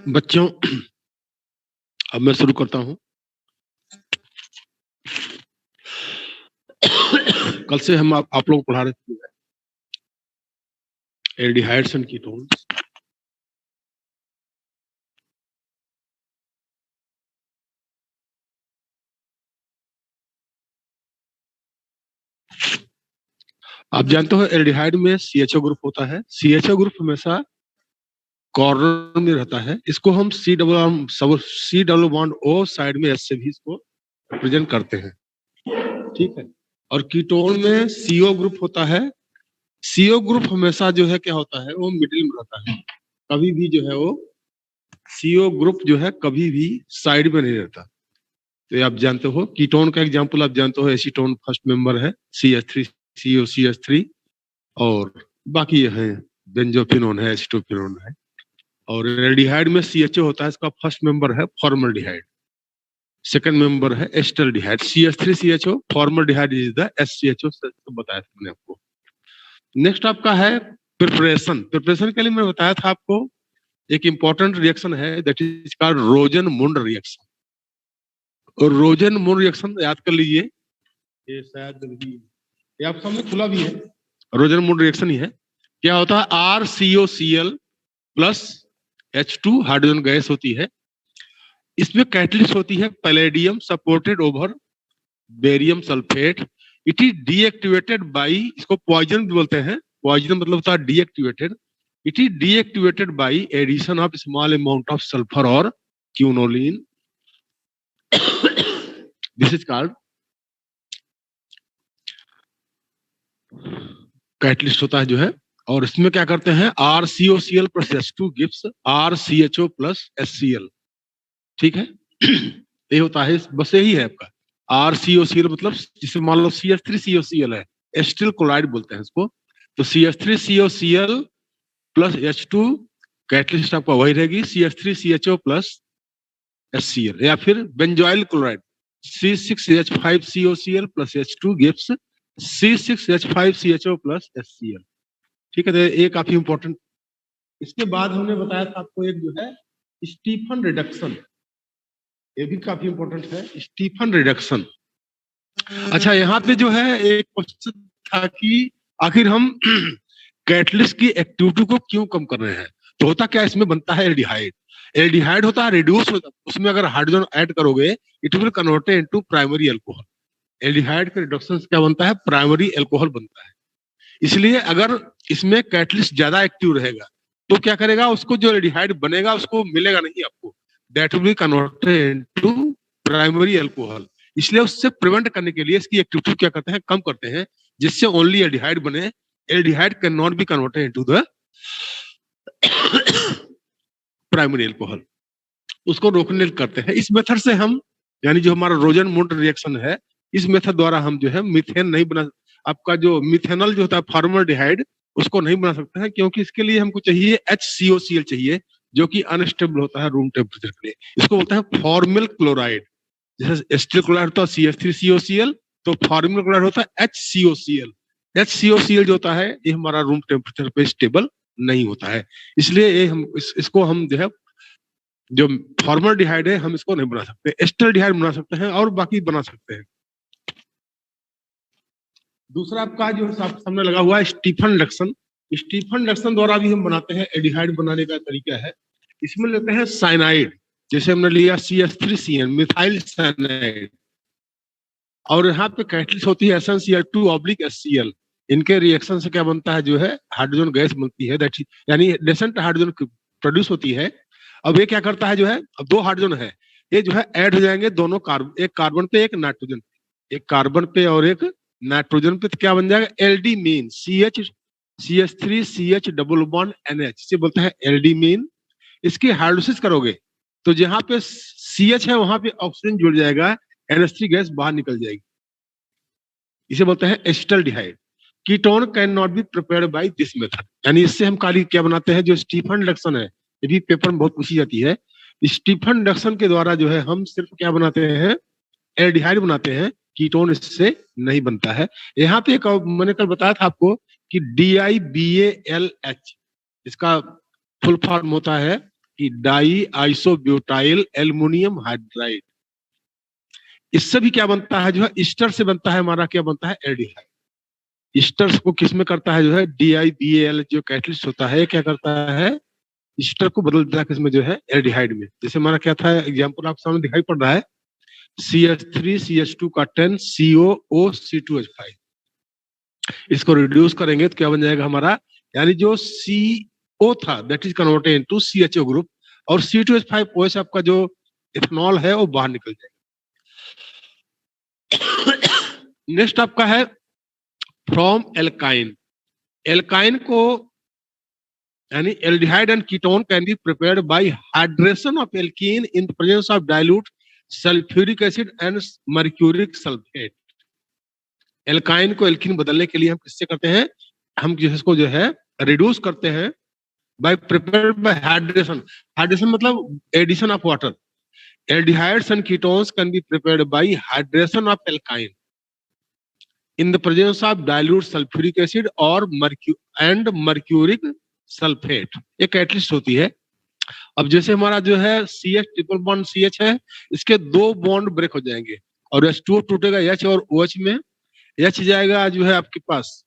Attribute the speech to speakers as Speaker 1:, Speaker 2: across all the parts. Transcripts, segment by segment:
Speaker 1: बच्चों, अब मैं शुरू करता हूँ। कल से हम आप लोग पढ़ा रहे थे एल्डिहाइड्स एंड कीटोन्स। आप जानते हो एल्डिहाइड में CHO ग्रुप होता है। CHO ग्रुप हमेशा कॉर्नर में रहता है। इसको हम C double bond O side में S से भी इसको रिप्रेजेंट करते हैं, ठीक है। और कीटोन में CO ग्रुप होता है। CO ग्रुप हमेशा जो है क्या होता है, वो मिडिल में रहता है। कभी भी जो है वो CO ग्रुप जो है कभी भी साइड में नहीं रहता। तो ये आप जानते हो। कीटोन का एग्जांपल आप जानते हो, एसीटोन फर्स्ट मेंबर है, CH3 COCH3, और बाकी ये है बेंजोफिनोन है, एसिटोफिनोन है। और एल्डिहाइड में CHO होता है, इसका फर्स्ट मेंबर है फॉर्मल्डिहाइड, सेकंड मेंबर है acetaldehyde. CH3 CHO, formaldehyde is the SCHO, तो बताया था मैंने आपको। नेक्स्ट आपका है प्रिपरेशन। प्रिपरेशन के लिए मैं बताया था आपको एक इंपॉर्टेंट रिएक्शन है, दैट इज कॉल्ड रोजन-मुंड रिएक्शन। और रोजन-मुंड रिएक्शन याद कर लीजिए, ये शायद ये आप सामने खुला भी है, रोजन-मुंड रिएक्शन ही है। क्या होता है, RCOCl plus H2 hydrogen gas होती है। इसमें कैटलिस्ट होती है palladium supported over barium sulphate. It is deactivated by, इसको पॉइजन भी बोलते हैं। पॉइजन मतलब होता है deactivated. It is deactivated by addition of small amount of sulphur और quinoline. This is called catalyst होता है जो है। और इसमें क्या करते हैं, RCOCl plus H2 gives RCHO plus HCl, ठीक है। ये होता है, बस यही है आपका। RCOCl मतलब जिसे मान लो CH3COCl है, एस्टिल क्लोराइड बोलते हैं इसको। तो CH3COCl प्लस H2 कैटलिस्ट आपका वही रहेगी, CH3CHO प्लस HCl। या फिर benzoyl chloride C6H5COCl plus H2 gives C6H5CHO plus HCl, ठीक है। तो ये काफी इंपॉर्टेंट। इसके बाद हमने बताया था आपको एक जो है स्टीफन रिडक्शन, ये भी काफी इंपॉर्टेंट है, स्टीफन रिडक्शन। अच्छा, यहाँ पे जो है एक क्वेश्चन था कि आखिर हम कैटलिस्ट की एक्टिविटी को क्यों कम कर रहे हैं। तो होता क्या, इसमें बनता है एल्डिहाइड। एल्डिहाइड होता है रिड्यूस होता है, उसमें अगर हाइड्रोजन ऐड करोगे it will convert into primary alcohol. Aldehyde का रिडक्शन क्या बनता है, प्राइमरी अल्कोहल बनता है। इसलिए अगर इसमें कैटलिस्ट ज्यादा एक्टिव रहेगा तो क्या करेगा, उसको जो एल्डिहाइड बनेगा उसको मिलेगा नहीं आपको, that will be converted into primary alcohol. इसलिए उससे प्रिवेंट करने के लिए इसकी एक्टिविटी क्या करते हैं, कम करते हैं, जिससे ओनली एल्डिहाइड बने। Aldehyde can not be converted into the primary alcohol, उसको रोकने करते हैं। इस मेथड से हम, यानी जो हमारा रोजन-मुंड रिएक्शन है, इस मेथड द्वारा हम जो है मीथेन नहीं बना, आपका जो मिथेनॉल जो होता है फॉर्मल्डिहाइड, उसको नहीं बना सकते हैं, क्योंकि इसके लिए हमको चाहिए HCOCl चाहिए, जो कि अनस्टेबल होता है रूम टेम्परेचर के लिए। इसको बोलते हैं फॉर्मिल क्लोराइड। जैसे एस्टिल क्लोराइड होता है CH3COCl, तो फॉर्मिल क्लोराइड होता है HCOCl। HCOCl जो होता है ये हमारा रूम टेम्परेचर पे स्टेबल नहीं होता है। इसलिए ये हम इसको हम जो है, जो फॉर्मल्डिहाइड है, हम इसको नहीं बना सकते। एस्टल्डिहाइड बना सकते हैं और बाकी बना सकते हैं। दूसरा आपका जो सामने लगा हुआ है स्टीफन रिडक्शन। स्टीफन रिडक्शन द्वारा भी हम बनाते हैं, एल्डिहाइड बनाने का तरीका है। इसमें लेते हैं साइनाइड, जैसे हमने लिया CH3CN मिथाइल साइनाइड, और यहाँ पे कैटलिस्ट होती है SnCl2/HCl। इनके रिएक्शन से क्या बनता है, जो है हाइड्रोजन गैस बनती है, दैट यानी डेसेंट हाइड्रोजन प्रोड्यूस होती है। अब ये क्या करता है, जो है अब दो हाइड्रोजन है, ये जो है ऐड हो जाएंगे दोनों कार्बन, एक कार्बन पे एक नाइट्रोजन पे, एक कार्बन पे और एक नाइट्रोजन पे, तो क्या बन जाएगा, aldimine CH3CH double bond NH, इसे बोलते हैं एल्डी मीन। इसकी हाइड्रोलिसिस करोगे तो जहां पे CH है वहां पे ऑक्सीजन जुड़ जाएगा, NH3 गैस बाहर निकल जाएगी, इसे बोलते हैं acetaldehyde. Ketone can not be prepared by this method, यानी इससे हम खाली क्या बनाते हैं, जो स्टीफन रिडक्शन है, ये भी पेपर में बहुत पूछी जाती है। स्टीफन रिडक्शन के द्वारा जो है हम सिर्फ क्या बनाते हैं, एल्डिहाइड बनाते हैं, कीटोन इससे नहीं बनता है। यहाँ पे एक मैंने कल बताया था आपको कि DIBALH, इसका फुल फॉर्म होता है कि डाई आइसोब्यूटाइल एल्युमिनियम हाइड्राइड। इससे भी क्या बनता है जो है, ईस्टर से बनता है हमारा, क्या बनता है, एल्डिहाइड। ईस्टर को किस में करता है जो है, DIBAL जो कैटलिस्ट होता है क्या करता है, ईस्टर को बदल देता है किसमें जो है, एल्डिहाइड में। जैसे हमारा क्या था एग्जाम्पल आप सामने दिखाई पड़ रहा है, CH3 CH2 का 10 COO C2H5। इसको रिड्यूस करेंगे तो क्या बन जाएगा हमारा, यानी जो CO था that is converted into CHO group, और C2H5 OH आपका जो इथेनॉल है वो बाहर निकल जाएगा। नेक्स्ट आपका है फ्रॉम एल्काइन। एल्काइन को यानी aldehyde and ketone can be prepared by hydration of alkene in the presence of dilute sulphuric acid and mercuric sulphate. Alkyne को एल्कीन बदलने के लिए हम किससे करते हैं, हम जिसको जो है रिड्यूस करते हैं by prepared by hydration. Hydration मतलब addition of water. Aldehydes and ketones can be prepared by hydration of alkyne in the presence of dilute sulphuric acid और मर्क्यूरिक सल्फेट। ये कैटलिस्ट होती है। अब जैसे हमारा जो है CH ट्रिपल बॉन्ड CH है, इसके दो बॉन्ड ब्रेक हो जाएंगे और H2 टूटेगा H और OH में। H जाएगा जो है आपके पास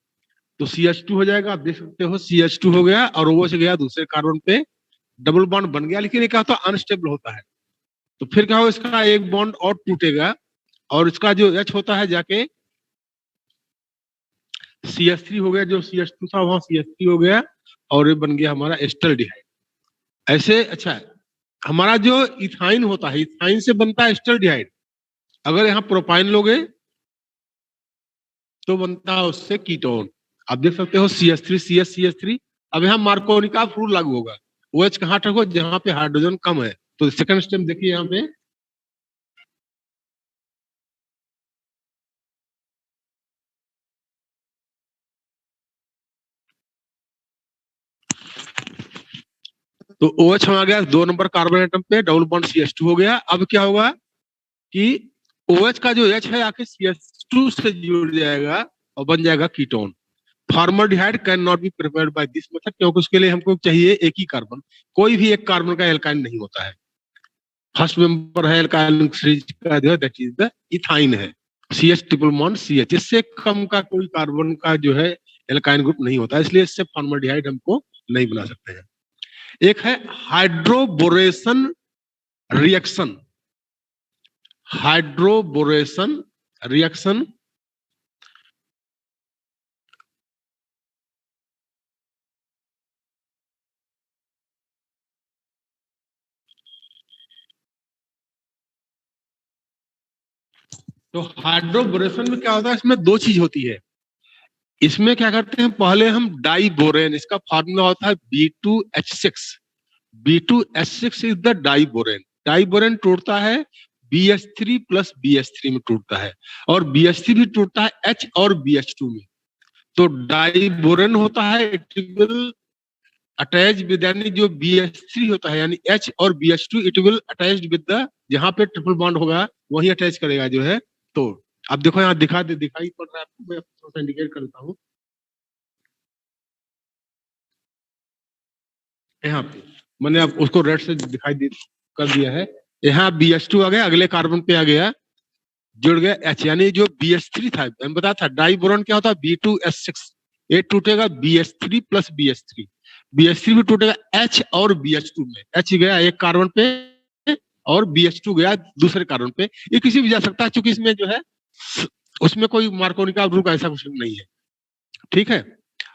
Speaker 1: तो CH2 हो जाएगा, आप देख सकते हो CH2 हो गया और OH गया दूसरे कार्बन पे, डबल बॉन्ड बन गया, लेकिन ये क्या होता है अनस्टेबल होता है। तो फिर क्या होगा, इसका एक बॉन्ड और टूटेगा और इसका जो H होता है जाके CH3 हो गया, जो CH2 था वहां CH3 हो गया और ये बन गया हमारा एस्टल्डिहाइड। ऐसे अच्छा है, हमारा जो इथाइन होता है, इथाइन से बनता है एस्टल्डिहाइड। अगर यहाँ प्रोपाइन लोगे तो बनता है उससे कीटोन। आप देख सकते हो CH3 CH CH3। अब यहाँ मार्कोनिका रूल लागू होगा। OH कहाँ रखो, जहां पे हाइड्रोजन कम है। तो सेकंड स्टेप देखिए यहाँ पे, तो OH हम आ गया 2 नंबर कार्बन एटम पे, डबल बॉन्ड CH2 हो गया। अब क्या होगा कि OH का जो H है आके CH2 से जुड़ जाएगा और बन जाएगा ketone. Formaldehyde can not be prepared by this method, क्योंकि उसके लिए हमको चाहिए एक ही कार्बन। कोई भी एक कार्बन का एल्काइन नहीं होता है। फर्स्ट मेंबर है एल्काइन सीरीज का जो है दैट इज द इथाइन है, CH ट्रिपल बॉन्ड CH। इससे कम का कोई कार्बन का जो है एल्काइन ग्रुप नहीं होता है, इसलिए इससे फॉर्मल्डिहाइड हमको नहीं बना सकते हैं। एक है हाइड्रोबोरेशन रिएक्शन। हाइड्रोबोरेशन रिएक्शन तो हाइड्रोबोरेशन में क्या होता है, इसमें दो चीज होती है। इसमें क्या करते हैं, पहले हम डाइबोरेन, इसका फार्मूला होता है B2H6। B2H6 is the diborane. Diborane टूटता है BH3 प्लस BH3 में टूटता है, और BH3 भी टूटता है H और BH2 में। तो डाइबोरेन होता है, इट विल अटैच विद, यानी जो BH3 होता है यानी H और BH2 it will attached with the, जहां पे ट्रिपल बॉन्ड होगा वही अटैच करेगा जो है। तो अब देखो यहाँ दिखाई पड़ रहा है आपको, मैं थोड़ा सा इंडिकेट करता हूँ यहाँ पे। मैंने अब उसको रेड से कर दिया है। यहाँ BH2 आ गया, अगले कार्बन पे आ गया, जुड़ गया H, यानी जो BH3 था, मैंने बताया था डाइबोरॉन क्या होता है B2H6। ये टूटेगा BH3 प्लस BH3। BH3 भी टूटेगा H और BH2 में। H गया एक कार्बन पे और BH2 गया दूसरे कार्बन पे। ये किसी भी जा सकता है, क्योंकि इसमें जो है उसमें कोई मार्कोनिका रूल का ऐसा कुछ नहीं है। ठीक है।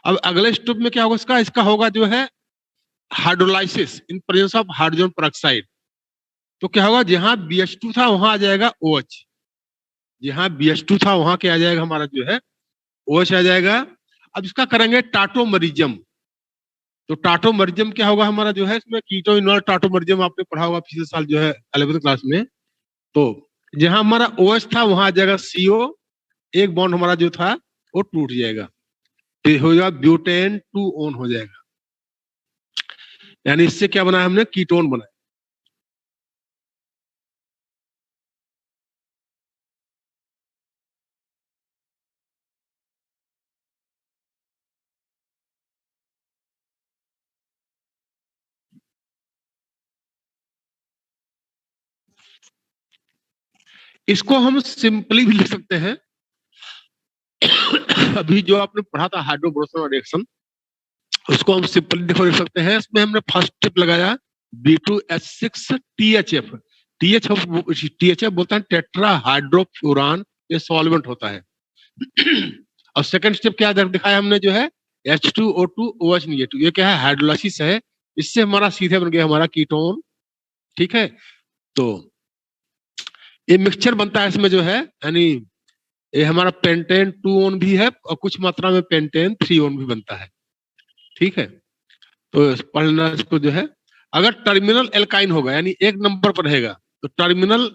Speaker 1: अब अगले स्टेप में क्या होगा, इसका इसका होगा जो है hydrolysis in presence of hydrogen peroxide. तो क्या होगा, जहां BH2 था वहां आ जाएगा OH, जहां BH2 था वहां क्या आ जाएगा हमारा जो है OH आ जाएगा। अब इसका करेंगे टाटोमरिज्म। तो टाटोमरिज्म क्या होगा हमारा जो है, इसमें कीटो इनॉल टाटोमरिज्म आपने पढ़ा होगा पिछले साल जो है 11वीं क्लास में। तो जहां हमारा OH था वहां आ जाएगा CO, एक बॉन्ड हमारा जो था वो टूट जाएगा, तो हो जाएगा ब्यूटेन 2 ऑन हो जाएगा। यानी इससे क्या बनाया हमने, कीटोन बनाया। इसको हम सिंपली भी लिख सकते हैं। अभी जो आपने पढ़ा था हाइड्रोब्रोसोन रिएक्शन, उसको हम सिंपली देखो लिख सकते हैं। इसमें हमने फर्स्ट स्टेप लगाया B2H6 THF। THF बोलता है टेट्रा हाइड्रोफ्यूरान, ये सॉल्वेंट होता है। और सेकंड स्टेप क्या दिखाया हमने, जो है H2O2 OH नेगेटिव, ये क्या है, हाइड्रोलाइसिस है। इससे हमारा सीधे बन गया हमारा कीटोन। ठीक है, तो ये मिक्सचर बनता है इसमें जो है, यानी ये हमारा पेंटेन 2 ओन भी है और कुछ मात्रा में पेंटेन 3 ओन भी बनता है। ठीक है, तो पढ़ना इसको जो है, अगर टर्मिनल एल्काइन होगा यानी एक नंबर पर रहेगा तो टर्मिनल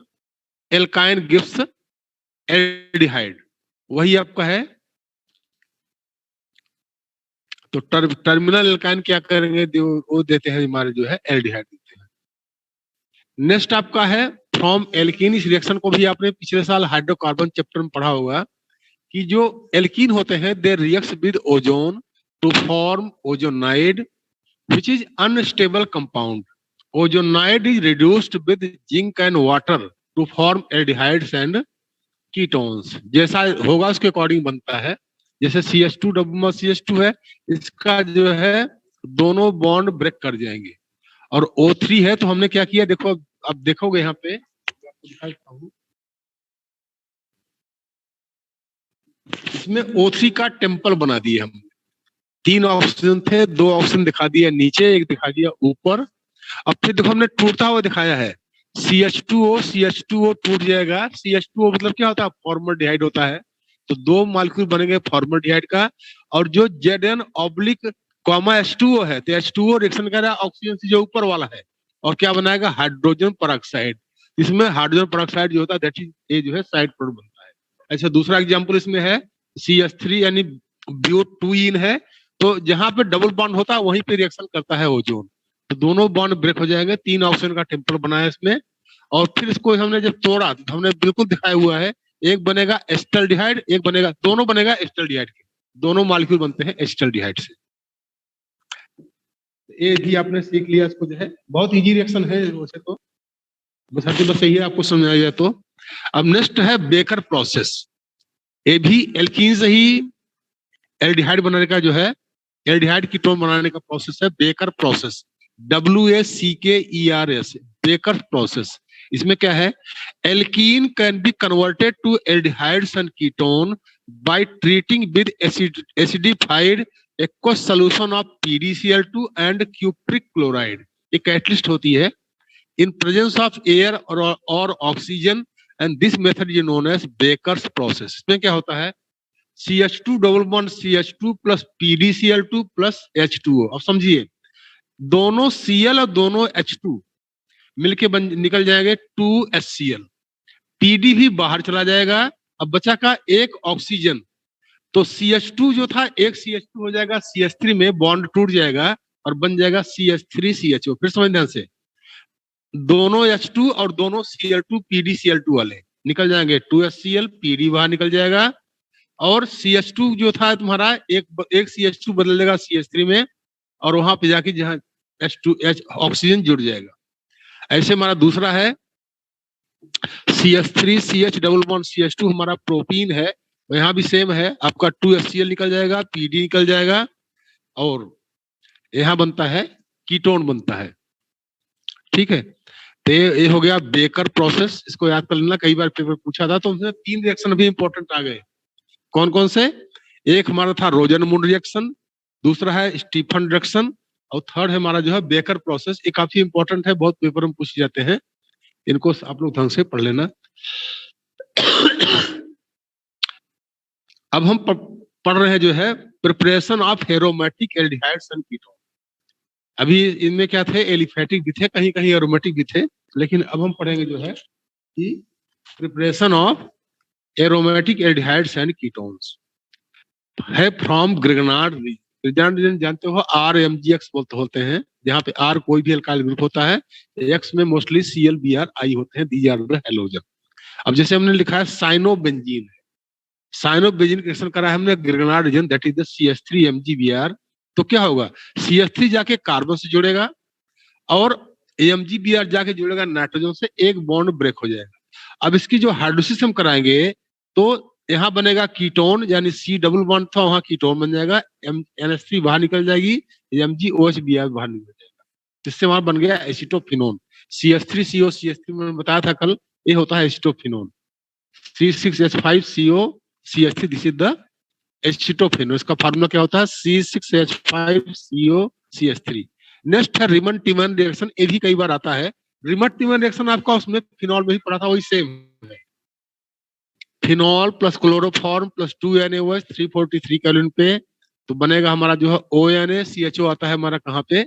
Speaker 1: एल्काइन गिव्स एल्डिहाइड, वही आपका है। तो टर्मिनल एल्काइन क्या करेंगे, वो देते हैं हमारे जो है एल्डिहाइड देते हैं। नेक्स्ट आपका है फ्रॉम एल्कीन। इस रिएक्शन को भी आपने पिछले साल हाइड्रोकार्बन चैप्टर में पढ़ा होगा कि जो एल्कीन होते हैं they reacts with ozone to form ozonide which is unstable compound. Ozonide is reduced with zinc and water to form aldehydes and ketones. जैसा होगा उसके अकॉर्डिंग बनता है। जैसे CH2 डबल CH2 है, इसका जो है दोनों बॉन्ड ब्रेक कर जाएंगे। और O3 है तो हमने क्या किया, देखो अब देखोगे यहाँ पे, इसमें O3 का टेम्पल बना दिए हम। 3 ऑक्सीजन थे, 2 ऑक्सीजन दिखा दिया नीचे, एक दिखा दिया ऊपर। अब फिर देखो हमने टूटता हुआ दिखाया है, CH2O टूट जाएगा। CH2O मतलब क्या होता है, फॉर्मल्डिहाइड होता है। तो 2 मॉलिक्यूल बनेंगे फॉर्मल्डिहाइड का। और जो Zn ऑब्लिक कॉमा H2O है, तो H2O रिएक्शन कर रहा है ऑक्सीजन से जो ऊपर वाला है, और क्या बनाएगा, हाइड्रोजन पेरोक्साइड। इसमें हाइड्रोजन पेरोक्साइड जो होता है दैट इज ये जो है साइड प्रोडक्ट बनता है। अच्छा, दूसरा एग्जांपल इसमें है CH3 यानी ब्यूटूइन है। तो जहां पे डबल बॉन्ड होता है वहीं पे रिएक्शन करता है ओजोन, तो दोनों बॉन्ड ब्रेक हो जाएंगे। 3 ऑक्सीजन का टेम्पल बनाया इसमें। और फिर इसको हमने जब तोड़ा तो हमने बिल्कुल दिखाया हुआ है, एक बनेगा एस्टल्डिहाइड, एक बनेगा, दोनों बनेगा एस्टल्डिहाइड के, दोनों मॉलिक्यूल बनते हैं एस्टल्डिहाइड से। ये भी आपने सीख लिया। इसको जो है बहुत इजी रिएक्शन है वैसे तो, बस यही है आपको समझाया जाए तो। अब नेक्स्ट है बेकर प्रोसेस। ये भी एल्कीन से ही एल्डिहाइड बनाने का जो है, एल्डिहाइड कीटोन बनाने का प्रोसेस है Wacker process. WACKERS, Wacker process. इसमें क्या है, alkene can be converted to aldehydes and ketone by treating with acidified aqueous solution of PdCl2 and cupric chloride. ये कैटलिस्ट होती है इन प्रेजेंस ऑफ एयर और oxygen, and this method is known as Wacker's process. इसमें क्या होता है, CH2 double bond CH2 plus PdCl2 plus H2O। अब समझिए, दोनों Cl और दोनों H2 मिलके निकल जाएंगे 2HCl। PD भी बाहर चला जाएगा। अब बचा का एक ऑक्सीजन, तो CH2 जो था एक CH2 हो जाएगा, CH3 में बॉन्ड टूट जाएगा और बन जाएगा CH3CHO। फिर समझ ध्यान से, दोनों H2 और दोनों Cl2 PdCl2 वाले निकल जाएंगे 2HCl, PD बाहर निकल जाएगा। और CH2 जो था तुम्हारा एक CH2 बदल देगा CH3 में, और वहां पे जाके जहां H2H ऑक्सीजन जुड़ जाएगा। ऐसे हमारा दूसरा है CH3CH डबल बॉन्ड CH2 हमारा प्रोटीन है, यहाँ भी सेम है, आपका 2HCl निकल जाएगा, PD निकल जाएगा, और यहाँ बनता है कीटोन बनता है। ठीक है, तो ये हो गया बेकर प्रोसेस। इसको याद कर लेना, कई बार पेपर पूछा था। तो उसमें 3 रिएक्शन भी इंपॉर्टेंट आ गए। कौन कौन से, एक हमारा था रोजनमुंड रिएक्शन, दूसरा है स्टीफन रिएक्शन, और थर्ड है हमारा जो है बेकर प्रोसेस। ये काफी इंपॉर्टेंट है, बहुत पेपर में पूछे जाते हैं, इनको आप लोग ढंग से पढ़ लेना। अब हम पढ़ रहे हैं जो है preparation of aromatic aldehydes and ketone. अभी इनमें क्या थे, एलिफेटिक भी थे, कहीं कहीं एरोमेटिक भी थे, लेकिन अब हम पढ़ेंगे जो है कि preparation of aromatic aldehydes and ketones है फ्रॉम ग्रिग्नार्ड रीजन। जानते हो RMGX होते हैं, जहाँ पे R कोई भी अल्काइल ग्रुप होता है, X में मोस्टली Cl Br I होते हैं, दीज आर द हैलोजन। अब जैसे हमने लिखा है साइनोबेंजीन, साइनोबेंजीन रिएक्शन करा है हमने Grignard reason, that is the CH3MgBr। तो क्या होगा, CH3 जाके कार्बन से जुड़ेगा और AMgBr जाके जुड़ेगा नाइट्रोजन से, एक बॉन्ड ब्रेक हो जाएगा। अब इसकी जो हाइड्रोलिसिस हम कराएंगे तो यहाँ बनेगा कीटोन, यानी C डबल बॉन्ड था वहां कीटोन बन जाएगा, NH3 बाहर निकल जाएगी, MgOH बाहर निकल जाएगा, जिससे वहां बन गया एसिटोफिनोन। CH3CO, CH3 मैंने बताया था कल, ये होता है acetophenone. C6H5CO CH3, this is the acetophenone. इसका फार्मूला क्या होता है? C6H5CO CH3। नेक्स्ट है रिमन टिमन रिएक्शन, ये भी कई बार आता है। रिमन टिमन रिएक्शन आपका उसमें फिनॉल में ही पढ़ा था, वही सेम है। Phenol plus chloroform plus 2NaOH 343 kelvin पे तो बनेगा हमारा जो है ONaCHO आता है हमारा कहाँ पे?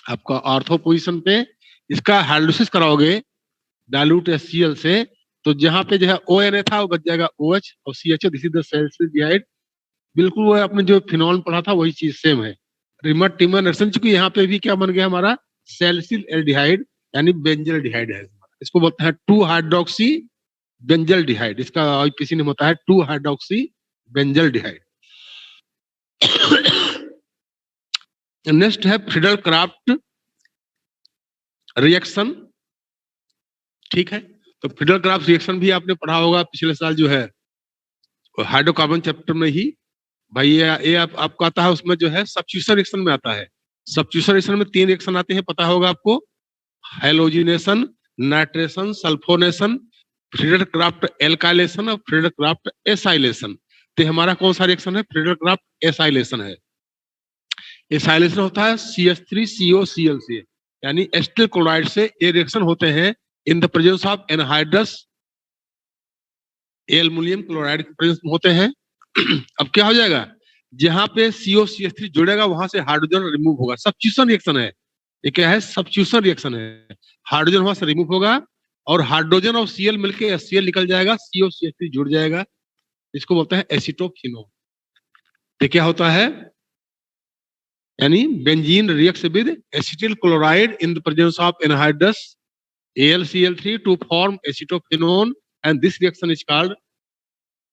Speaker 1: आपका ऑर्थो पोजीशन पे। इसका हाइड्रोलिसिस कराओगे डाइल्यूट HCl से, तो जहां पे जो है ONA था वो बच जाएगा OH और CHO, दिस इज द सैलिसिलडिहाइड। बिल्कुल वो आपने जो फिनॉल पढ़ा था वही चीज सेम है। रिमन टिमन रिएक्शन, चूंकि यहाँ पे भी क्या बन गया हमारा? सैलिसिल एल्डिहाइड यानी बेंजल्डिहाइड है। इसको बोलते हैं 2 हाइड्रोक्सी बेंजल्डिहाइड, इसका आईपीसी नेम होता है 2 हाइड्रोक्सी बेंजल्डिहाइड। नेक्स्ट है फ्रीडल क्राफ्ट रिएक्शन, ठीक है। तो फ्रीडल क्राफ्ट रिएक्शन भी आपने पढ़ा होगा पिछले साल जो है हाइड्रोकार्बन चैप्टर में ही। भाई ये आपको आता है, उसमें जो है सब्स्टिट्यूशन रिएक्शन में आता है। सब्स्टिट्यूशन रिएक्शन में 3 रिएक्शन आते हैं, पता होगा आपको, halogenation, nitration, sulphonation, Friedel craft alkylation और फ्रीडल क्राफ्ट एसाइलेशन। तो हमारा कौन सा रिएक्शन है? फ्रीडल क्राफ्ट एसाइलेशन है। एसाइलेशन होता है CH3CO से, यानी एसिटिल क्लोराइड से ये रिएक्शन होते हैं इन the presence of anhydrous aluminium chloride के प्रेजेंस में होते हैं। अब क्या हो जाएगा? जहां पे COCH3 जुड़ेगा वहां से हाइड्रोजन रिमूव होगा। सब्स्टिट्यूशन रिएक्शन है ये। क्या है? सब्स्टिट्यूशन रिएक्शन है। हाइड्रोजन वहां से रिमूव होगा और हाइड्रोजन और Cl मिलके HCl निकल जाएगा, COCH3 जुड़ जाएगा, इसको बोलते हैं एसिटोफिनोन। तो क्या होता है? यानी benzene reacts with acetyl chloride in the presence of anhydrous AlCl3 to form acetophenone, and this reaction is called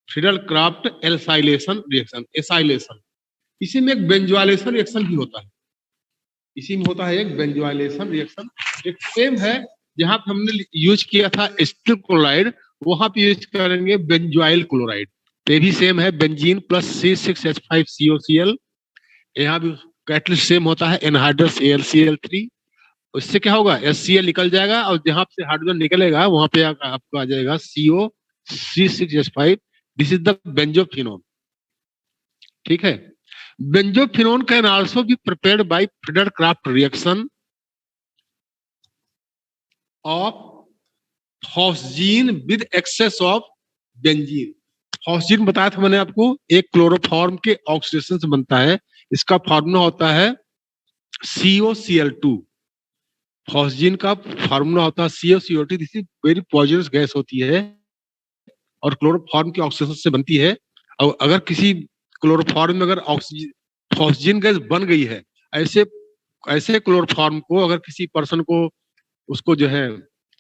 Speaker 1: Friedel Crafts acylation reaction, acylation. इसी में एक बेंजोइलेशन रिएक्शन भी होता है, इसी में होता है एक बेंजोइलेशन रिएक्शन। एक सेम है, जहां पे हमने यूज किया था एसिटिल क्लोराइड, वहां पे यूज करेंगे बेंजोइल क्लोराइड। ये भी सेम है, बेंजीन प्लस C6H5COCl। यहाँ भी कैटलिस्ट सेम होता है, एनहाइड्रस AlCl3। उससे क्या होगा? HCl निकल जाएगा और जहां से हाइड्रोजन निकलेगा वहां पे आपको आ जाएगा CO C6H5, this is the benzophenone, ठीक है। Benzophenone can also be prepared by Friedel Crafts reaction of phosgene with excess of benzene. Phosgene बताया था मैंने आपको, एक क्लोरोफॉर्म के ऑक्सीडेशन से बनता है। इसका फार्मूला होता है COCl2। फॉस्जीन का फार्मूला होता है COCl2, this is very poisonous gas होती है और क्लोरोफॉर्म के ऑक्सीडेशन से बनती है। और अगर किसी क्लोरोफॉर्म में अगर फॉस्जीन गैस बन गई है, ऐसे ऐसे क्लोरोफॉर्म को अगर किसी पर्सन को उसको जो है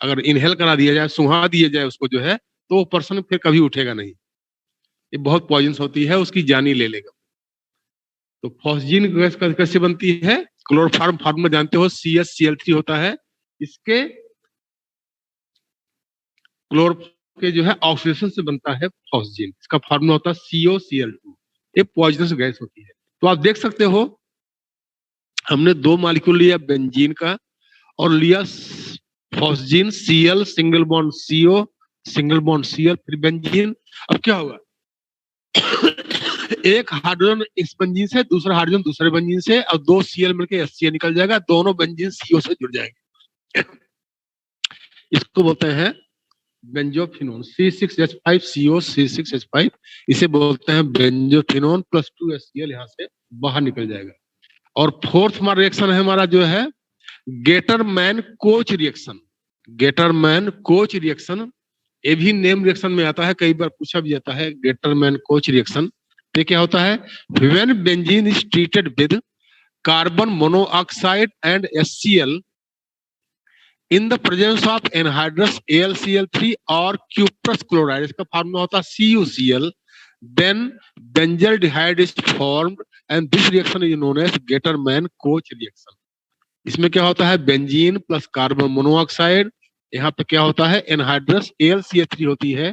Speaker 1: अगर इनहेल करा दिया जाए, सुहा दिया जाए उसको जो है, तो वो पर्सन फिर कभी उठेगा नहीं। ये बहुत पॉइजनस होती है, उसकी जान ही ले लेगा। तो फॉस्जीन गैस कैसे बनती है? क्लोरोफॉर्म फार्मूला जानते हो, CHCl3 होता है। इसके क्लोर के जो है ऑक्सीडेशन से बनता है फॉस्जीन, इसका फार्मूला होता है COCl2। ये पॉइजनस गैस होती है। तो आप देख सकते हो, हमने 2 मॉलिक्यूल लिया बेंजीन का और लिया phosgene, Cl single bond CO single bond Cl, फिर बेंजीन। अब क्या होगा? एक हाइड्रोजन इस बेंजीन से, दूसरा हाइड्रोजन दूसरे बेंजीन से, और 2 Cl मिलकर HCl निकल जाएगा, दोनों बेंजीन CO से जुड़ जाएंगे। इसको बोलते हैं बेंजोफिनोन, C6H5CO C6H5, इसे बोलते हैं बेंजोफिनोन प्लस 2 HCl यहाँ से बाहर निकल जाएगा। और फोर्थ हमारा रिएक्शन है हमारा जो है Gattermann coach reaction. Gattermann coach reaction, ये भी नेम रिएक्शन में आता है, कई बार पूछा भी जाता है गेटरमैन कोच रिएक्शन। ये क्या होता है? When benzene is treated with carbon monoxide and HCl in the presence of anhydrous AlCl3 और cuprous chloride, इसका फार्मूला होता है CuCl, then benzaldehyde is formed and this reaction is known as Getterman-Koch reaction। इसमें क्या होता है? Benzene plus carbon monoxide यहाँ पे क्या होता है, एनहाइड्रस AlCH3 होती है।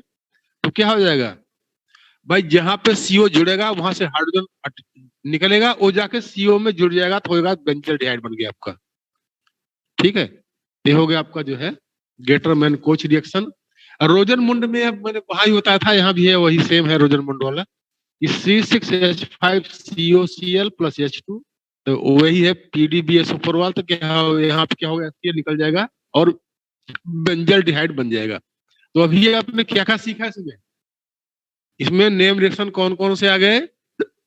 Speaker 1: तो क्या हो जाएगा भाई, जहां पे CO जुड़ेगा वहां से हाइड्रोजन निकलेगा, वो जाके CO में जुड़ जाएगा तो होगा बेंजल्डिहाइड बन गया आपका। ठीक है, ये हो गया आपका जो है गेटरमैन कोच रिएक्शन। रोजरमुंड में अब मैंने वहां ही बताया था, यहाँ भी है वही सेम है रोजरमुंड वाला। C6H5COCl + H2, तो वही है PDBS ऊपर वाला। तो क्या यहाँ पे क्या होगा, HCl निकल जाएगा और बेंजल्डिहाइड बन जाएगा। तो अभी आपने क्या क्या सीखा इसमें? इसमें नेम रिएक्शन कौन कौन से आ गए?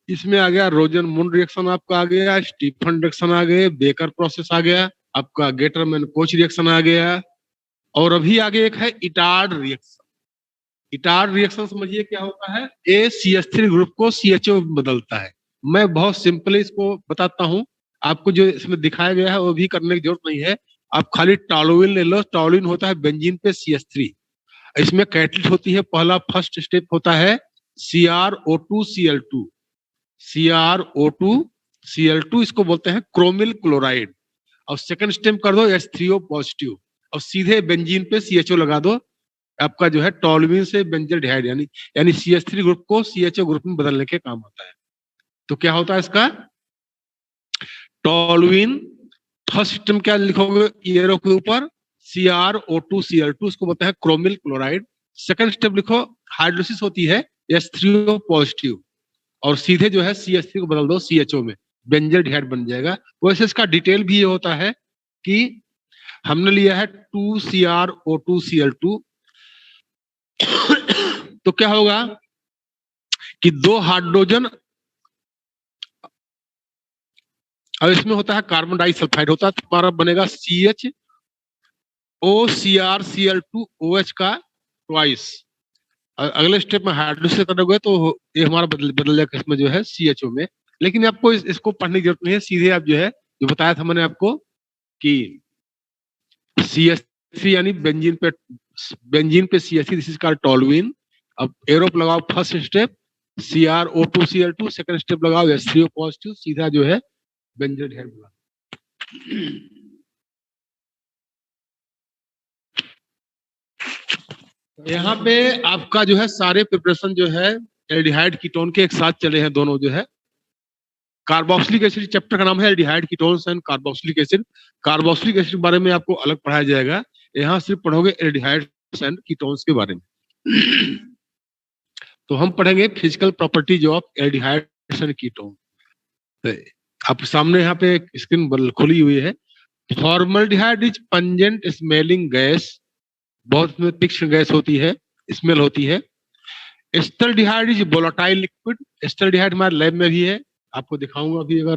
Speaker 1: इसमें आ गया रोजरमुंड रिएक्शन, आपका आ गया स्टीफन रिएक्शन, आ गए बेकर प्रोसेस, आ गया आपका गेटरमैन कोच रिएक्शन आ गया, और अभी आगे एक है इटार्ड रिएक्शन। इटार्ड रिएक्शन समझिए क्या होता है, ACH3 ग्रुप को CHO में बदलता है। मैं बहुत सिंपली इसको बताता हूँ, आपको जो इसमें दिखाया गया है वो भी करने की जरूरत नहीं है। आप खाली टॉलुइन ले लो। टॉलुइन होता है बेंजीन पे CH3, इसमें कैटलिस्ट होती है। पहला फर्स्ट स्टेप होता है CrO2Cl2। CrO2Cl2 इसको बोलते हैं क्रोमिल क्लोराइड। और सेकंड स्टेप कर दो H3O पॉजिटिव, और सीधे बेंजीन पे CHO लगा दो। आपका जो है टॉलुइन से बेंजल्डिहाइड यानी CH3 ग्रुप को CHO ग्रुप में बदलने के काम आता है। तो क्या होता है इसका, टॉलुइन फर्स्ट स्टेप क्या लिखोगे एरो के ऊपर, CrO2Cl2, इसको बोलते हैं क्रोमिल क्लोराइड। सेकंड स्टेप लिखो, हाइड्रोलिसिस होती है H3O पॉजिटिव, और सीधे जो है CH3 को बदल दो CHO में, बेंजल्डिहाइड बन जाएगा। वैसे इसका डिटेल भी ये होता है कि हमने लिया है 2CrO2Cl2, तो क्या होगा कि 2 हाइड्रोजन, और इसमें होता है कार्बन डाइसल्फाइड होता है, तुम्हारा बनेगा CHOCrCl2OH का ट्वाइस। अगले स्टेप में हाइड्रोलिसिस करोगे तो ये हमारा बदल जाएगा इसमें जो है CHO में। लेकिन आपको इसको पढ़ने की जरूरत नहीं है, सीधे आप जो है जो बताया था मैंने आपको कि CH3 यानी बेंजीन पे CH3, this is called toluene. अब एरोप लगाओ first step CrO2Cl2, second step लगाओ H3O पॉजिटिव, सीधा जो है बेंजल्डिहाइड बना। यहाँ पे आपका जो है सारे प्रिपरेशन जो है एल्डिहाइड कीटोन के एक साथ चले हैं दोनों जो है। कार्बोक्सिलिक एसिड चैप्टर का नाम है aldehyde ketones and carboxylic acid. Carboxylic acid के बारे में आपको अलग पढ़ाया जाएगा, यहाँ सिर्फ पढ़ोगे एल्डिहाइड्स एंड कीटोन्स के बारे में। तो हम पढ़ेंगे physical properties of aldehydes and ketone. आप सामने यहाँ पे स्क्रीन खुली हुई है। Formaldehyde is pungent smelling gas, बहुत तीक्ष्ण गैस होती है, स्मेल होती है। Acetaldehyde is volatile liquid. Acetaldehyde हमारे लैब में भी है, आपको दिखाऊंगा अभी, अगर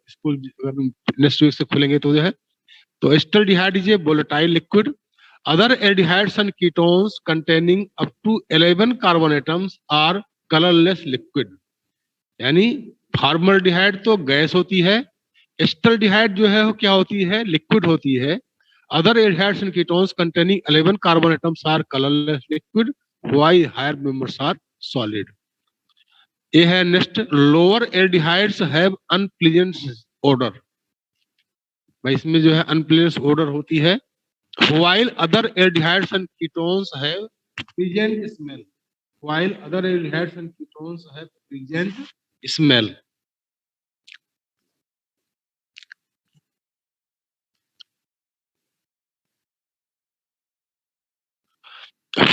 Speaker 1: स्कूल नेक्स्ट वीक से खुलेंगे तो जो है। तो acetaldehyde is a volatile liquid. Other aldehydes and ketones containing up to 11 carbon atoms are colourless liquid. यानी फॉर्मल्डिहाइड तो गैस होती है, एस्टल्डिहाइड जो है वो क्या होती है, लिक्विड होती है। Other aldehydes and ketones containing 11 carbon atoms are colourless liquid, while higher members are solid. ये है next, lower aldehydes have unpleasant odour. भाई इसमें जो है अनप्लीजेंट ओडर होती है। While other aldehydes and ketones have pleasant smell. While other aldehydes and ketones have pleasant smell.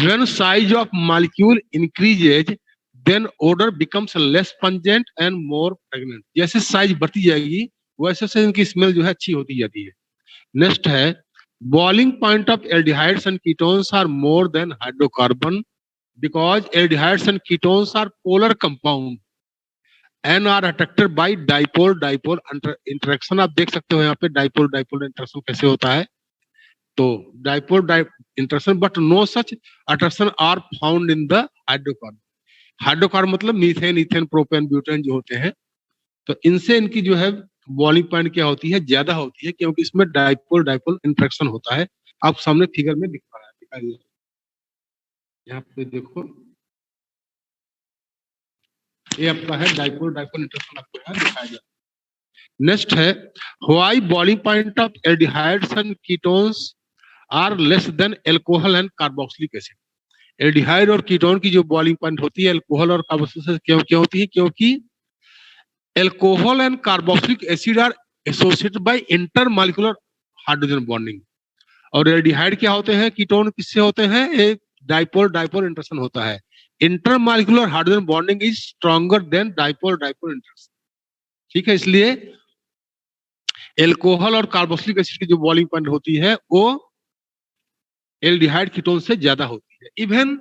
Speaker 1: When size of molecule increases, then odor becomes less pungent and more pregnant. जैसे size बढ़ती जाएगी वैसे से इनकी smell जो है अच्छी होती जाती है। नेक्स्ट है, boiling point of aldehydes and ketones are more than hydrocarbon because aldehydes and ketones are polar compound and are attracted by dipole-dipole interaction। आप देख सकते हो यहाँ पे dipole-dipole interaction कैसे होता है। तो dipole interaction but no such attraction are found in the hydrocarbon। Hydrocarbon मतलब मीथेन, इथेन, प्रोपेन, ब्यूटेन जो होते हैं, तो इनसे इनकी जो है बॉइलिंग पॉइंट क्या होती है, ज्यादा होती है, क्योंकि इसमें डाइपोल डाइपोल इंटरेक्शन होता है। आप सामने फिगर में दिखाई दे, यहाँ पे देखो, ये आपका है डाइपोल डाइपोल इंटरेक्शन, आपको यहाँ दिखाया गया। नेक्स्ट है, why boiling point of aldehydes and ketones are less than alcohol and carboxylic acid. Aldehyde और कीटोन की जो बॉइलिंग पॉइंट होती है एल्कोहल और कार्बोक्सिलिक एसिड क्यों होती है? क्योंकि alcohol and carboxylic acid are associated by intermolecular hydrogen bonding. और एल्डिहाइड क्या होते हैं? कीटोन किससे होते हैं? एक डाइपोल डाइपोल इंटरेक्शन होता है। Intermolecular hydrogen bonding is stronger than dipole dipole interaction. ठीक है, इसलिए एल्कोहल और कार्बोक्सिलिक एसिड की जो बॉइलिंग पॉइंट होती है वो एल्डिहाइड कीटोन से ज्यादा होती है। इवन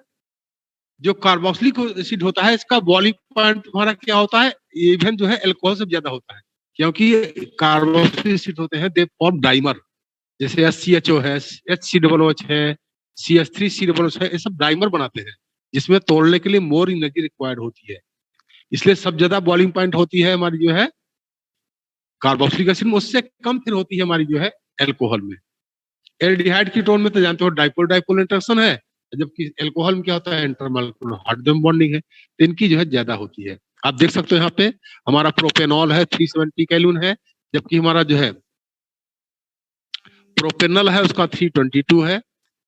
Speaker 1: जो कार्बोक्सिलिक एसिड होता है इसका बॉइलिंग पॉइंट तुम्हारा क्या होता है? इवन जो है एल्कोहल से ज्यादा होता है, क्योंकि कार्बोक्सिलिक एसिड होते हैं दे फॉर्म डाइमर। जैसे HCHO है, HCOOH है, CH3COOH है, ये सब डाइमर बनाते हैं जिसमें तोड़ने के लिए मोर एनर्जी रिक्वायर्ड होती है। इसलिए सब ज्यादा बॉइलिंग पॉइंट होती है हमारी जो है कार्बोक्सिलिक एसिड में, उससे कम फिर होती है हमारी जो है एल्कोहल में। एल्डिहाइड कीटोन में तो जानते हो डाइपोल डाइपोल इंटरेक्शन है, जबकि एल्कोहल में क्या होता है? इंटरमॉलिक्यूलर हाइड्रोजन बॉन्डिंग है, तो इनकी जो है ज्यादा होती है। आप देख सकते हो यहाँ पे हमारा प्रोपेनॉल है 370 केल्विन है, जबकि हमारा जो है प्रोपेनल है उसका 322 है।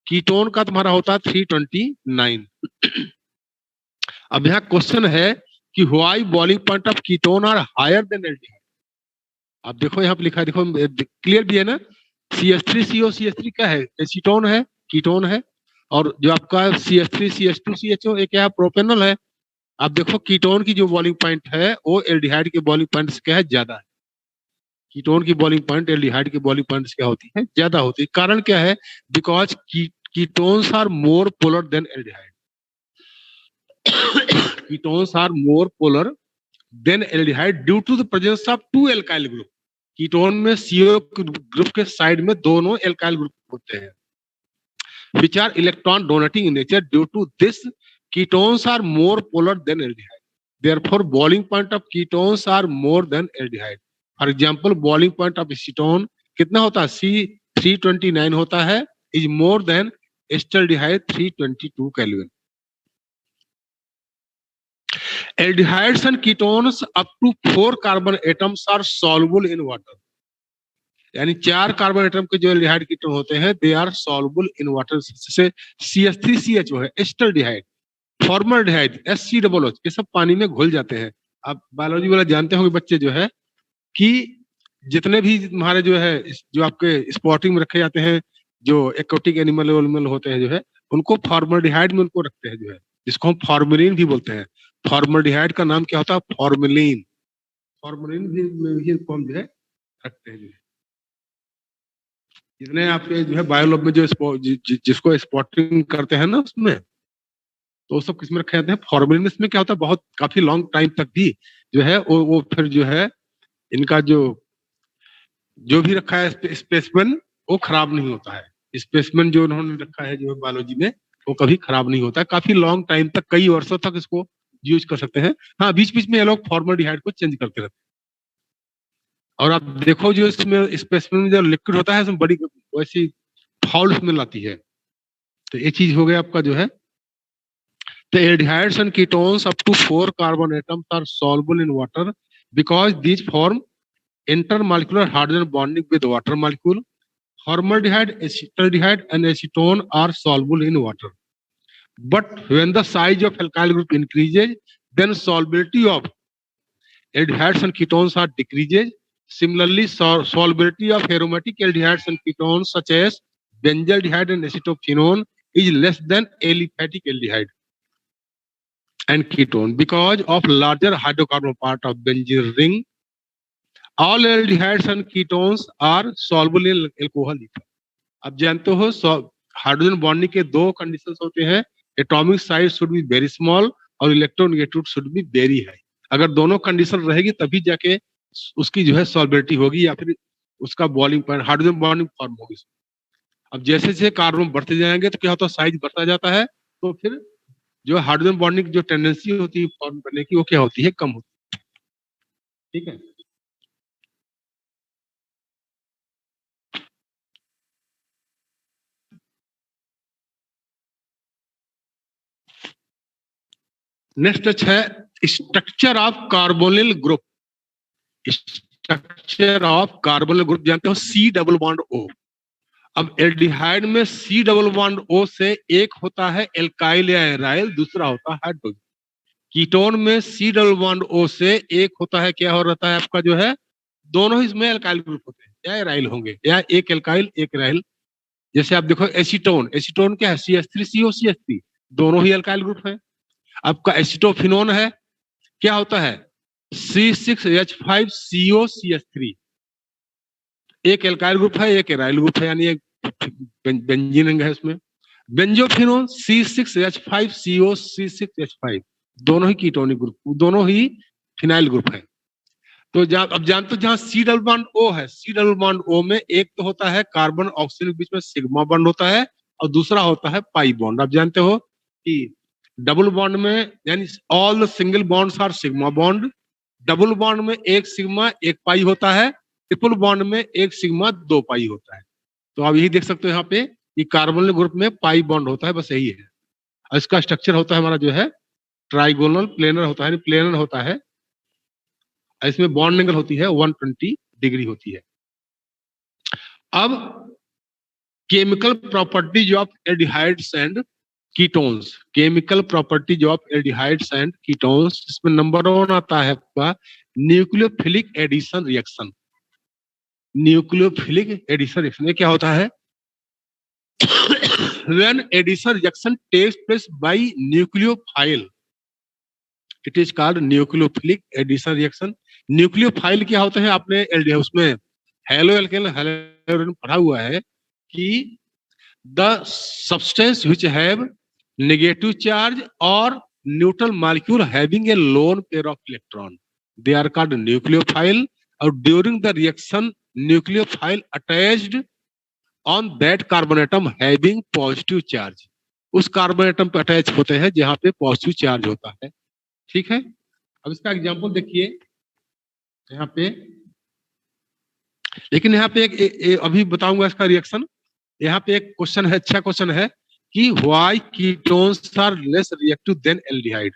Speaker 1: कीटोन का तुम्हारा होता है 329। अब यहाँ क्वेश्चन है कि why boiling point of ketone are higher than aldehyde. आप देखो यहाँ पे लिखा है, देखो क्लियर भी है ना। CH3CO CH3 क्या है? एसीटोन है, कीटोन है। और जो आपका CH3 CH2 CHO एक क्या है? प्रोपेनल है। आप देखो कीटोन की जो बॉइलिंग पॉइंट है वो एल्डिहाइड के बॉइलिंग पॉइंट से क्या है? ज्यादा है। कीटोन की बॉइलिंग पॉइंट एल्डिहाइड की बॉइलिंग पॉइंट क्या होती है? ज्यादा होती है। कारण क्या है? Because ketones are more polar than aldehyde. Ketones are more polar than aldehyde due to the presence of two alkyl group. Ketone में CO ग्रुप के साइड में दोनों एल्काइल ग्रुप होते हैं which are electron donating in nature. Due to this, ketones are more polar than aldehyde. Therefore, boiling point of ketones are more than aldehyde. For example, boiling point of acetone कितना होता है? C329 होता है, is more than acetaldehyde 322 Kelvin. Aldehydes and ketones up to 4 carbon atoms are soluble in water. यानी 4 carbon atom के जो aldehyde ketone होते हैं they are soluble in water. जैसे CH3CHO है, एस्टल्डिहाइड, फॉर्मल्डिहाइड, HCOOH, ये सब पानी में घुल जाते हैं। आप बायोलॉजी वाला जानते होंगे बच्चे जो है कि जितने भी हमारे जो है जो आपके स्पॉटिंग में रखे जाते हैं जो एक्वाटिक एनिमल होते हैं जो है उनको फॉर्मल्डिहाइड में उनको रखते हैं जो है, जिसको हम फॉर्मेलिन भी बोलते हैं। फॉर्मल्डिहाइड का नाम क्या होता है? फॉर्मेलिन। फॉर्मेलिन भी इनको हम जो है रखते हैं जो है। जितने आपके जो है बायोलॉब में जो जिसको स्पॉटिंग करते हैं ना उसमें, तो सब किसमें रखे जाते हैं? फॉर्मेलिन। इसमें क्या होता है? बहुत काफी लॉन्ग टाइम तक भी जो है वो फिर जो है इनका जो भी रखा है स्पेसिमेन वो खराब नहीं होता है। स्पेसिमेन जो उन्होंने रखा है जो है बायोलॉजी में वो कभी खराब नहीं होता है। काफी लॉन्ग टाइम तक, कई वर्षों तक इसको यूज कर सकते हैं। हाँ, बीच बीच में ये लोग फॉर्मल्डिहाइड को चेंज करते रहते हैं। और आप देखो जो इसमें स्पेसिमेन में जो लिक्विड होता है उसमें बड़ी वैसी फाउल स्मेल आती है। तो ये चीज हो गया आपका जो है। The aldehydes and ketones up to 4 carbon atoms are soluble in water because these form intermolecular hydrogen bonding with water molecule. Formaldehyde, acetaldehyde, and acetone are soluble in water. But when the size of alkyl group increases, then solubility of aldehydes and ketones are decreases. Similarly, solubility of aromatic aldehydes and ketones such as benzaldehyde and acetophenone is less than aliphatic aldehyde and ketone because of larger hydrocarbon part of benzene ring. All aldehydes and ketones are soluble in alcohol ether. अब जानते हो hydrogen bonding के दो conditions होते हैं, atomic size should be very small और electronegativity should be very high. अगर दोनों कंडीशन रहेगी तभी जाके उसकी जो है सॉल्बिलिटी होगी या फिर उसका bonding point hydrogen bonding form होगी। अब जैसे जैसे कार्बन बढ़ते जाएंगे तो क्या होता है? साइज बढ़ता जाता है, तो फिर जो हाइड्रोजन बॉन्डिंग जो टेंडेंसी होती है फॉर्म करने की वो क्या होती है? कम होती है। ठीक है, नेक्स्ट है structure of carbonyl group. Structure of carbonyl group जानते हो? C double bond O। अब एल्डिहाइड में सी डबल बॉन्ड ओ से एक होता है एल्काइल या एराइल, दूसरा होता है हाइड्रोजन। कीटोन में सी डबल बॉन्ड ओ से एक होता है, क्या हो रहता है आपका जो है, दोनों ही इसमें एल्काइल ग्रुप होते हैं या एराइल होंगे, या एक एल्काइल एक एराइल। जैसे आप देखो एसीटोन, एसीटोन क्या है, CH3COCH3, दोनों ही एल्काइल ग्रुप है। आपका एसिटोफिनोन है, क्या होता है, C6H5COCH3, एक एल्काइल ग्रुप है एक एराइल ग्रुप है, यानी एक बेंजीन रिंग है उसमें। बेंजोफिनोन C6H5CO C6H5, दोनों ही कीटोनिक ग्रुप, दोनों ही फिनाइल ग्रुप है। तो अब जानते हो जहां सी डबल बॉन्ड ओ है, सी डबल बॉन्ड ओ में एक तो होता है कार्बन ऑक्सीजन के बीच में सिग्मा बॉन्ड होता है, और दूसरा होता है पाई बॉन्ड। आप जानते हो कि डबल बॉन्ड में यानी all the single bonds are sigma bond, double bond में एक सिग्मा एक पाई होता है, ट्रिपल बॉन्ड में एक सिग्मा दो पाई होता है। तो आप यही देख सकते हो यहाँ पे कि कार्बोनिल ग्रुप में पाई बॉन्ड होता है, बस यही है। इसका स्ट्रक्चर होता है हमारा जो है ट्राइगोनल प्लेनर होता है, प्लेनर होता है। इसमें बॉन्ड एंगल होती है 120 डिग्री होती है। अब chemical properties of aldehydes and ketones, chemical properties of aldehydes and ketones, इसमें नंबर 1 आता है आपका nucleophilic addition reaction. Nucleophilic addition reaction क्या होता है, when addition reaction takes place by nucleophile, it is called nucleophilic addition reaction। Nucleophile क्या होता है, आपने उसमें हेलो एल्केन हेलोजन पढ़ा हुआ है कि the substance which have negative charge और neutral molecule having a lone pair of electron, they are called nucleophile. और during the reaction nucleophile attached on that carbon atom having positive charge, उस carbon atom पे attach होते हैं जहां पे positive charge होता है। ठीक है, अब इसका एग्जांपल देखिए यहाँ पे, लेकिन यहाँ पे अभी बताऊंगा इसका रिएक्शन। यहाँ पे एक क्वेश्चन है, अच्छा क्वेश्चन है कि why ketones are less reactive than aldehyde.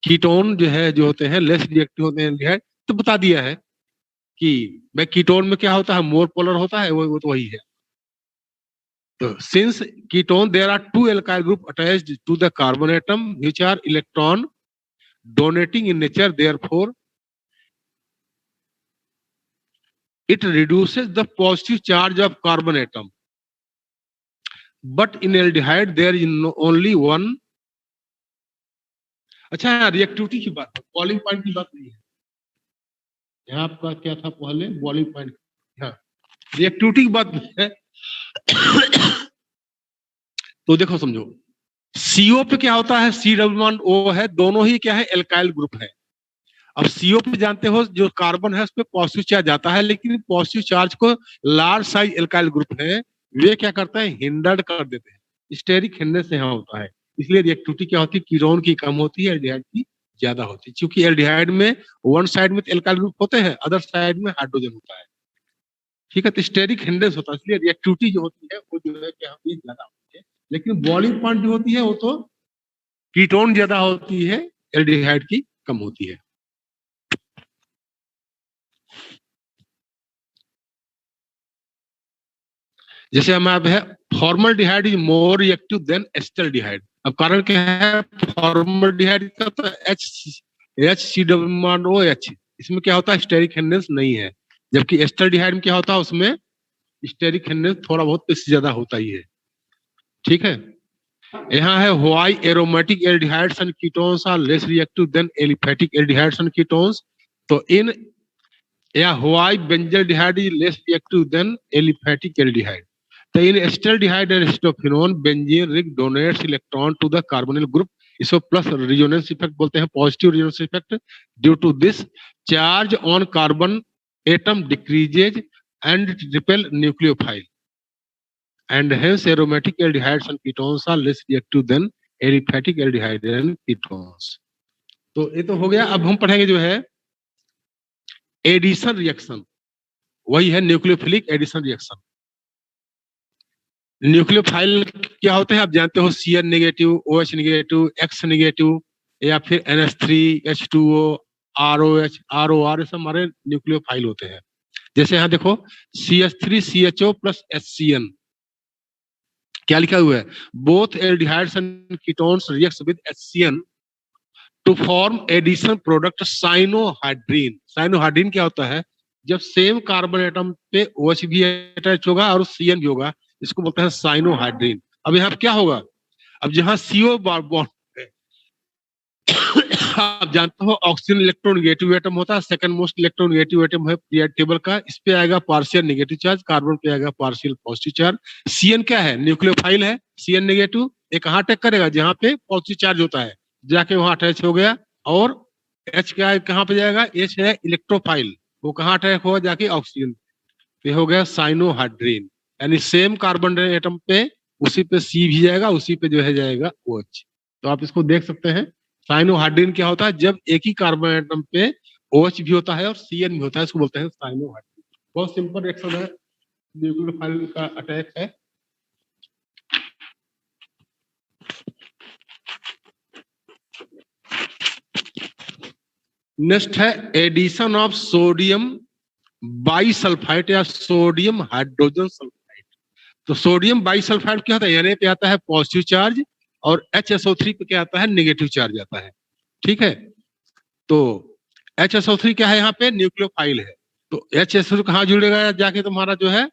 Speaker 1: Ketone जो है जो होते हैं लेस रिएक्टिव होते हैं एल्डिहाइड, तो बता दिया है कि भाई कीटोन में क्या होता है, मोर पोलर होता है, वो तो वही है। तो since ketone there are two alkyl group attached to the carbon atom which are electron donating in nature, therefore it reduces the positive charge of carbon atom, but in aldehyde there is only one। अच्छा, reactivity की बात, boiling point की बात नहीं है यहाँ, आपका क्या था पहले बॉइलिंग पॉइंट, हाँ रिएक्टिविटी की बात नहीं है। तो देखो समझो, सीओ पे क्या होता है, सी डबल बॉन्ड ओ है, दोनों ही क्या है एल्काइल ग्रुप है। अब सीओ पे जानते हो जो कार्बन है उस पर पॉजिटिव चार्ज जाता है, लेकिन पॉजिटिव चार्ज को लार्ज साइज एल्काइल ग्रुप है वे क्या करते हैं, हिंडर्ड कर देते हैं, स्टेरिक हिंडर से यहाँ होता है। इसलिए रिएक्टिविटी क्या होती है, कीटोन की कम होती है, एल्डिहाइड की ज्यादा होती है, क्योंकि एल्डिहाइड में वन साइड में एल्काइल ग्रुप होते हैं, अदर साइड में हाइड्रोजन होता है। ठीक है, तो स्टेरिक हिंडेंस होता है, इसलिए रिएक्टिविटी जो होती है वो जो है क्या होती है, ज्यादा होती है। लेकिन बॉइलिंग पॉइंट जो होती है वो तो कीटोन ज्यादा होती है, एल्डिहाइड की कम होती है। जैसे हम आप है formaldehyde is more reactive than acetaldehyde. अब कारण क्या है, फॉर्मल्डिहाइड का तो HCOOH, इसमें क्या होता है, स्टेरिक हिंडेंस नहीं है, जबकि एस्टल्डिहाइड में क्या होता है, उसमें स्टेरिक हिंडेंस थोड़ा बहुत इससे ज्यादा होता ही है। ठीक है, यहाँ है why aromatic aldehydes and ketones are less reactive than aliphatic aldehydes and ketones. तो इन या why benzaldehyde is less reactive than aliphatic aldehyde. तो in acetaldehyde and acetophenone benzene ring donates electron to the carbonyl group, इसको plus resonance effect बोलते हैं, positive resonance effect. Due to this charge on carbon atom decreases and repel nucleophile, and hence aromatic aldehydes and ketones are less reactive than aliphatic aldehydes and ketones। तो ये तो हो गया। अब हम पढ़ेंगे जो है एडिशन रिएक्शन, वही है न्यूक्लियोफिलिक एडिशन रिएक्शन। न्यूक्लियोफाइल क्या होते हैं आप जानते हो, Cn negative, OH negative, X negative, या फिर NH3, H2O, ROH, ROR, ये सब हमारे न्यूक्लियोफाइल होते हैं। जैसे यहाँ देखो CH3CHO प्लस HCN, क्या लिखा हुआ है, both aldehydes and ketones react with HCN to form addition product cyanohydrin. Cyanohydrin क्या होता है, जब सेम कार्बन एटम पे OH भी अटैच होगा और CN भी होगा, इसको बोलते हैं साइनोहाइड्रीन। अब यहाँ पे क्या होगा, अब जहां CO बॉन्ड आप जानते हो ऑक्सीजन इलेक्ट्रोनेगेटिव एटम होता है, सेकंड मोस्ट इलेक्ट्रोनेगेटिव एटम है पीरियड टेबल का, इस पे आएगा पार्शियल नेगेटिव चार्ज, कार्बन पे आएगा पार्शियल पॉजिटिव चार्ज। CN क्या है, न्यूक्लियोफाइल है, CN नेगेटिव, ये कहाँ अटैक करेगा, जहां पे पॉजिटिव चार्ज होता है, जाके वहां अटैच हो गया। और H क्या है, कहाँ पे जाएगा, H है इलेक्ट्रोफाइल, वो कहाँ अटैक होगा, जाके ऑक्सीजन पे हो गया साइनोहाइड्रीन। यानी सेम कार्बन एटम पे उसी पे C भी जाएगा, उसी पे जो है जाएगा OH। तो आप इसको देख सकते हैं, साइनोहाइड्रीन क्या होता है, जब एक ही कार्बन एटम पे OH भी होता है और CN भी होता है, इसको बोलते हैं साइनोहाइड्रीन। बहुत सिंपल रिएक्शन है, न्यूक्लियोफाइल का अटैक है। नेक्स्ट है एडिशन ऑफ सोडियम बाईसल्फाइड या सोडियम हाइड्रोजन सल्फाइड। तो सोडियम बाईसल्फाइड क्या होता है, Na पे आता है पॉजिटिव चार्ज और HSO3 पे क्या आता है, नेगेटिव चार्ज आता है। ठीक है, तो HSO3 क्या है, यहाँ पे न्यूक्लियोफाइल है, तो HSO कहाँ जुड़ेगा, जाके तुम्हारा जो है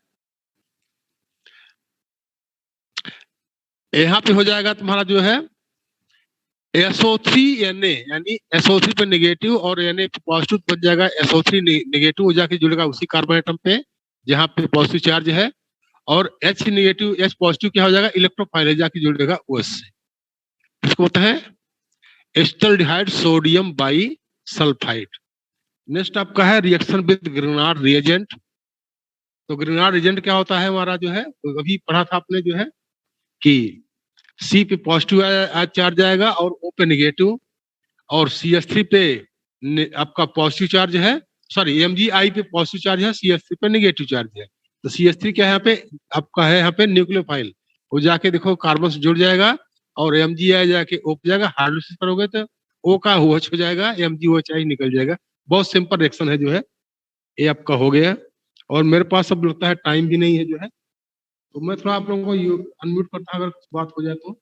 Speaker 1: यहाँ पे हो जाएगा तुम्हारा जो है SO3Na, यानी SO3 पे नेगेटिव और Na पे पॉजिटिव बन जाएगा, SO3 नेगेटिव हो जाके जुड़ेगा उसी कार्बन एटम पे जहाँ पे पॉजिटिव चार्ज है, और H नेगेटिव H पॉजिटिव क्या हो जाएगा, इलेक्ट्रोफाइल है, जाके जुड़ेगा OH से। इसको होता है acetaldehyde sodium by sulphide. Next आपका है रिएक्शन विद ग्रिनार्ड रिएजेंट। तो ग्रिनार्ड रिएजेंट क्या होता है हमारा जो है, अभी पढ़ा था आपने जो है कि C पे पॉजिटिव चार्ज आएगा और O पे नेगेटिव, और CH3 पे आपका पॉजिटिव चार्ज है, सॉरी MgI पे पॉजिटिव चार्ज है, CH3 पे नेगेटिव चार्ज है। तो CH3 क्या है यहाँ पे, आपका है यहाँ पे न्यूक्लियोफाइल, वो जाके देखो कार्बन से जुड़ जाएगा और MgI जाके O पे जाएगा, हाइड्रोलिसिस करोगे तो O का OH हो जाएगा, MgOHI निकल जाएगा। बहुत सिंपल रिएक्शन है जो है, ये आपका हो गया। और मेरे पास अब लगता है टाइम भी नहीं है जो है, तो मैं थोड़ा आप लोगों को अनम्यूट करता अगर कुछ बात हो जाए तो।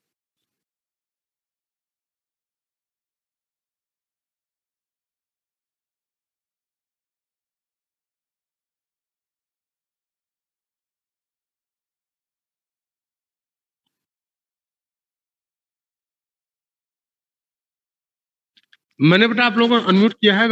Speaker 1: मैंने बेटा आप लोगों को अनम्यूट किया है।